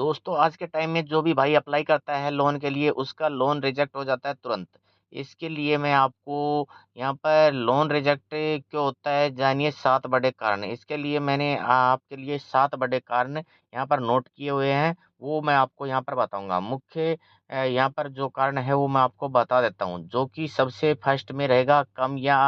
दोस्तों आज के टाइम में जो भी भाई अप्लाई करता है लोन के लिए उसका लोन रिजेक्ट हो जाता है तुरंत। इसके लिए मैं आपको यहाँ पर लोन रिजेक्ट क्यों होता है जानिए 7 बड़े कारण। इसके लिए मैंने आपके लिए 7 बड़े कारण यहाँ पर नोट किए हुए हैं, वो मैं आपको यहाँ पर बताऊँगा। मुख्य यहाँ पर जो कारण है वो मैं आपको बता देता हूँ, जो कि सबसे फर्स्ट में रहेगा कम या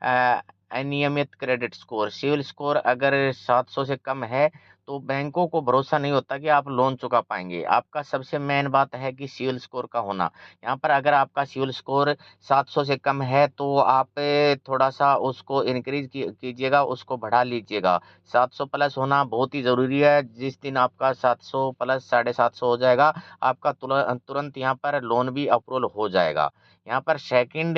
अ, अनियमित क्रेडिट स्कोर। सिविल स्कोर अगर 700 से कम है तो बैंकों को भरोसा नहीं होता कि आप लोन चुका पाएँगे। आपका सबसे मेन बात है कि सिविल स्कोर का होना। यहाँ पर अगर आपका सिविल स्कोर 700 से कम है तो आप थोड़ा-सा उसको इंक्रीज़ कीजिएगा, उसको बढ़ा लीजिएगा। 700 प्लस होना बहुत ही ज़रूरी है। जिस दिन आपका 700 प्लस 750 हो जाएगा, आपका तुरंत यहाँ पर लोन भी अप्रूवल हो जाएगा। यहाँ पर सेकंड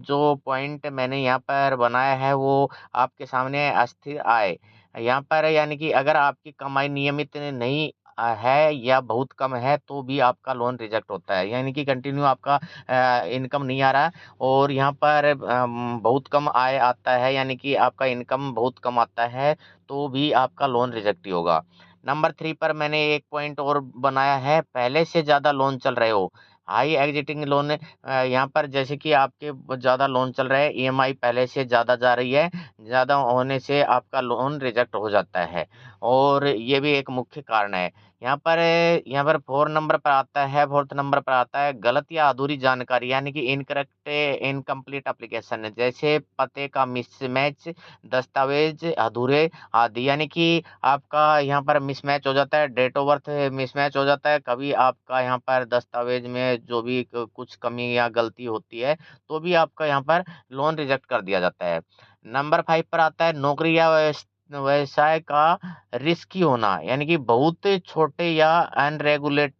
जो पॉइंट मैंने यहाँ पर बनाया है वो आपके सामने अस्थिर आय। यहाँ पर यानी कि अगर आपकी कमाई नियमित नहीं है या बहुत कम है तो भी आपका लोन रिजेक्ट होता है। यानी कि कंटिन्यू आपका इनकम नहीं आ रहा है और यहाँ पर बहुत कम आय आता है, यानी कि आपका इनकम बहुत कम आता है तो भी आपका लोन रिजेक्ट ही होगा। नंबर 3 पर मैंने एक पॉइंट और बनाया है, पहले से ज़्यादा लोन चल रहे हो। हाई एग्जीटिंग लोन यहाँ पर जैसे कि आपके ज़्यादा लोन चल रहा है, ईएमआई पहले से ज़्यादा जा रही है, ज़्यादा होने से आपका लोन रिजेक्ट हो जाता है और ये भी एक मुख्य कारण है। यहाँ पर 4th नंबर पर आता है गलत या अधूरी जानकारी, यानी कि इनकरेक्ट इनकम्प्लीट एप्लीकेशन। जैसे पते का मिसमैच, दस्तावेज अधूरे आदि। यानी कि आपका यहाँ पर मिसमैच हो जाता है, डेट ऑफ बर्थ मिसमैच हो जाता है, कभी आपका यहाँ पर दस्तावेज में जो भी कुछ कमी या गलती होती है तो भी आपका यहाँ पर लोन रिजेक्ट कर दिया जाता है। नंबर 5 पर आता है नौकरी या व्यवसाय का रिस्की होना, यानी कि बहुत छोटे या अनरेगुलेटेड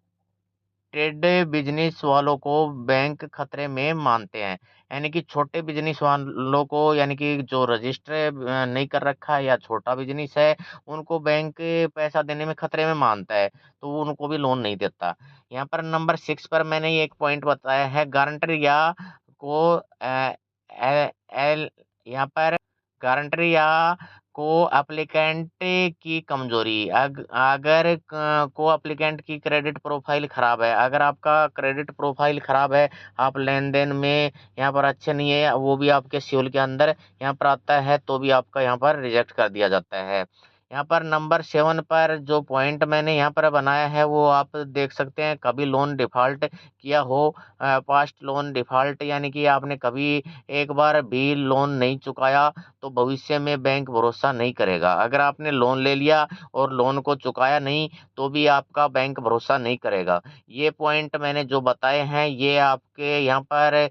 बिजनेस वालों को बैंक खतरे में मानते हैं। यानी कि छोटे बिजनेस वालों को, यानी कि जो रजिस्टर नहीं कर रखा है या छोटा बिजनेस है, उनको बैंक पैसा देने में खतरे में मानता है, तो वो उनको भी लोन नहीं देता। यहाँ पर नंबर 6 पर मैंने ये एक पॉइंट बताया है गारंटर या को एल एल यहाँ पर गारंटर या को एप्लीकेंट की कमजोरी। अगर को एप्लीकेंट की क्रेडिट प्रोफाइल खराब है, अगर आपका क्रेडिट प्रोफाइल खराब है, आप लेन-देन में यहाँ पर अच्छे नहीं है, वो भी आपके सिविल के अंदर यहाँ पर आता है, तो भी आपका यहाँ पर रिजेक्ट कर दिया जाता है। यहाँ पर नंबर 7 पर जो पॉइंट मैंने यहाँ पर बनाया है वो आप देख सकते हैं, कभी लोन डिफ़ॉल्ट किया हो, पास्ट लोन डिफ़ॉल्ट, यानी कि आपने कभी एक बार भी लोन नहीं चुकाया तो भविष्य में बैंक भरोसा नहीं करेगा। अगर आपने लोन ले लिया और लोन को चुकाया नहीं तो भी आपका बैंक भरोसा नहीं करेगा। ये पॉइंट मैंने जो बताए हैं ये आपके यहाँ पर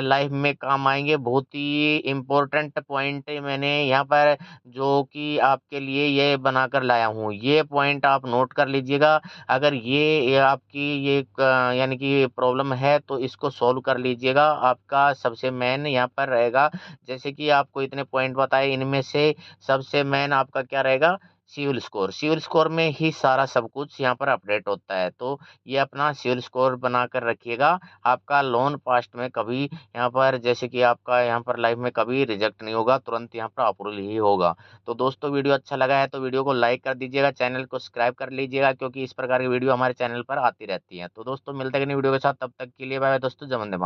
लाइफ में काम आएँगे। बहुत ही इम्पोर्टेंट पॉइंट मैंने यहाँ पर जो कि आपके लिए ये बनाकर लाया हूँ। ये पॉइंट आप नोट कर लीजिएगा। अगर ये आपकी ये यानी कि प्रॉब्लम है तो इसको सॉल्व कर लीजिएगा। आपका सबसे मेन यहाँ पर रहेगा, जैसे कि आपको इतने पॉइंट बताए, इनमें से सबसे मेन आपका क्या रहेगा? Civil score. सिविल स्कोर में ही सारा सब कुछ यहाँ पर अपडेट होता है। तो ये अपना सिविल स्कोर बनाकर रखिएगा। आपका लोन पास्ट में कभी यहाँ पर जैसे कि आपका यहाँ पर लाइफ में कभी रिजेक्ट नहीं होगा, तुरंत यहाँ पर अप्रूवल ही होगा। तो दोस्तों वीडियो अच्छा लगा है तो वीडियो को लाइक कर दीजिएगा, चैनल को सब्सक्राइब कर लीजिएगा, क्योंकि इस प्रकार की वीडियो हमारे चैनल पर आती रहती है। तो दोस्तों मिलते हैं अगली वीडियो के साथ, तब तक के लिए बाय बाय दोस्तों, जय वंदे मातरम।